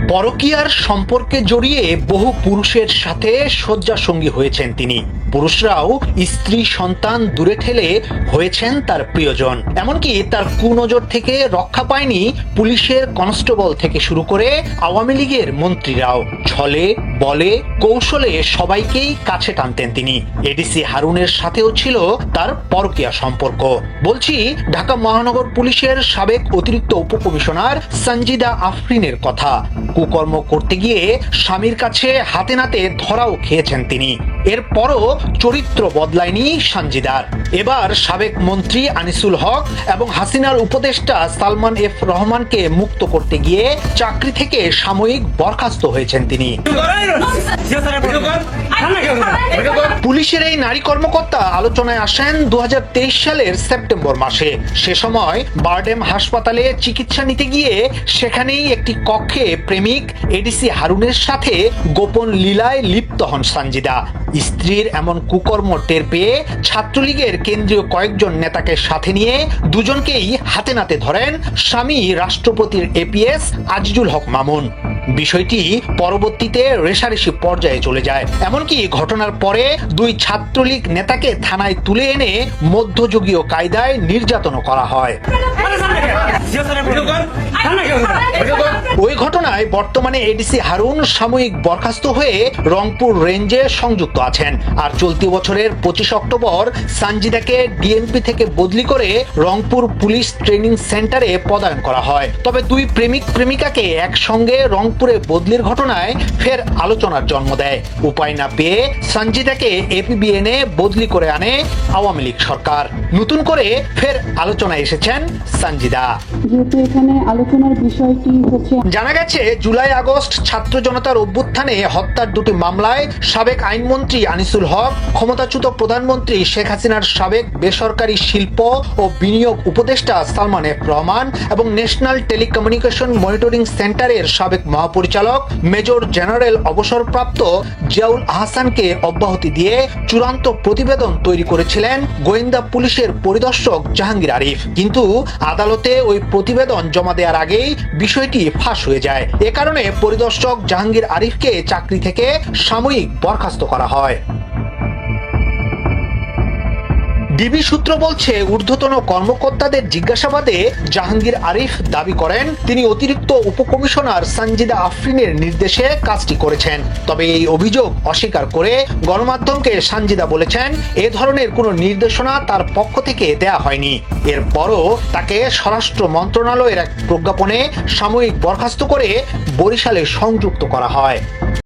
পরকীয়ার সম্পর্কে জড়িয়ে বহু পুরুষের সাথে শয্যাসঙ্গী হয়েছেন তিনি। পুরুষরাও স্ত্রী সন্তান দূরে ঠেলে হয়েছেন তার প্রিয়জন। এমনকি তার কুনজর থেকে রক্ষা পায়নি পুলিশের কনস্টেবল থেকে শুরু করে আওয়ামী লীগের মন্ত্রীরাও। ছলে বলে কৌশলে সবাইকেই কাছে টানতেন তিনি। এডিসি হারুনের সাথেও ছিল তার পরকীয়া সম্পর্ক। বলছি ঢাকা মহানগর পুলিশের সাবেক অতিরিক্ত উপকমিশনার সঞ্জিদা আফরিনের কথা। কুকর্ম করতে গিয়ে স্বামীর কাছে হাতে নাতে ধরাও খেয়েছেন তিনি। এরপরও চরিত্র বদলায়নি সঞ্জিদার। এবার সাবেক মন্ত্রী আনিসুল হক এবং হাসিনার উপদেষ্টা সালমান এফ রহমানকে মুক্ত করতে গিয়ে চাকরি থেকে সাময়িক বরখাস্ত হয়েছেন তিনি। পুলিশের এই নারী কর্মকর্তা আলোচনায় আসেন 2023 সালের সেপ্টেম্বর মাসে। সে সময় বারডেম হাসপাতালে চিকিৎসা নিতে গিয়ে সেখানেই একটি কক্ষে প্রেমিক এডিসি হারুনের সাথে গোপন লীলায় লিপ্ত হন সঞ্জিদা। স্ত্রীর এমন কুকর্ম টের পেয়ে ছাত্রলীগের কেন্দ্রীয় কয়েকজন নেতাকে সাথে নিয়ে দুজনকেই হাতে নাতে ধরেন স্বামী রাষ্ট্রপতির এপিএস আজিজুল হক মামুন। বিষয়টি পরবর্তীতে রেষারেষি পর্যায়ে চলে যায়। এমনকি ঘটনার পরে দুই ছাত্রলীগ নেতাকে থানায় তুলে এনে মধ্যযুগীয় কায়দায় নির্যাতনও করা হয়। ওই ঘটনায় বর্তমানে এডিসি হারুন সাময়িক বরখাস্ত হয়ে রংপুর রেঞ্জে সংযুক্ত আছেন। আর চলতি বছরের 25 অক্টোবর সঞ্জিদাকে ডিএমপি থেকে বদলি করে রংপুর পুলিশ ট্রেনিং সেন্টারে পদায়ন করা হয়। তবে দুই প্রেমিক প্রেমিকাকে একসঙ্গে রংপুরে বদলির ঘটনায় ফের আলোচনার জন্ম দেয়। উপায় না পেয়ে সঞ্জিদাকে এপিবিএনে বদলি করে আনে আওয়ামী লীগ সরকার। নতুন করে ফের আলোচনায় এসেছেন সঞ্জিদা। যেহেতু এখানে আলোচনার বিষয়টি হচ্ছে, জানা গেছে জুলাই আগস্ট ছাত্র জনতার অভ্যুত্থানে হত্যার দুটি মামলায় সাবেক আইনমন্ত্রী আনিসুল হক, ক্ষমতাচ্যুত প্রধানমন্ত্রী শেখ হাসিনার সাবেক বেসরকারি শিল্প ও বিনিয়োগ উপদেষ্টা সালমান এফ রহমান এবং ন্যাশনাল টেলিকমিউনিকেশন মনিটরিং সেন্টারের সাবেক মহাপরিচালক মেজর জেনারেল অবসরপ্রাপ্ত জিয়াউল আহসানকে অব্যাহতি দিয়ে চূড়ান্ত প্রতিবেদন তৈরি করেছিলেন গোয়েন্দা পুলিশের পরিদর্শক জাহাঙ্গীর আরিফ। কিন্তু আদালতে ওই প্রতিবেদন জমা দেওয়ার আগেই বিষয়টি ফাঁস হয়ে যায়। এ কারণে পরিদর্শক জাহাঙ্গীর আরিফকে চাকরি থেকে সাময়িক বরখাস্ত করা হয়। ডিবি সূত্র বলছে ঊর্ধ্বতন কর্মকর্তাদের জিজ্ঞাসাবাদে জাহাঙ্গীর আরিফ দাবি করেন তিনি অতিরিক্ত উপকমিশনার সঞ্জিদা আফরিনের নির্দেশে কাজটি করেছেন। তবে এই অভিযোগ অস্বীকার করে গণমাধ্যমকে সঞ্জিদা বলেছেন এ ধরনের কোনো নির্দেশনা তার পক্ষ থেকে দেয়া হয়নি। এরপরও তাকে স্বরাষ্ট্র মন্ত্রণালয়ের এক প্রজ্ঞাপনে সাময়িক বরখাস্ত করে বরিশালে সংযুক্ত করা হয়।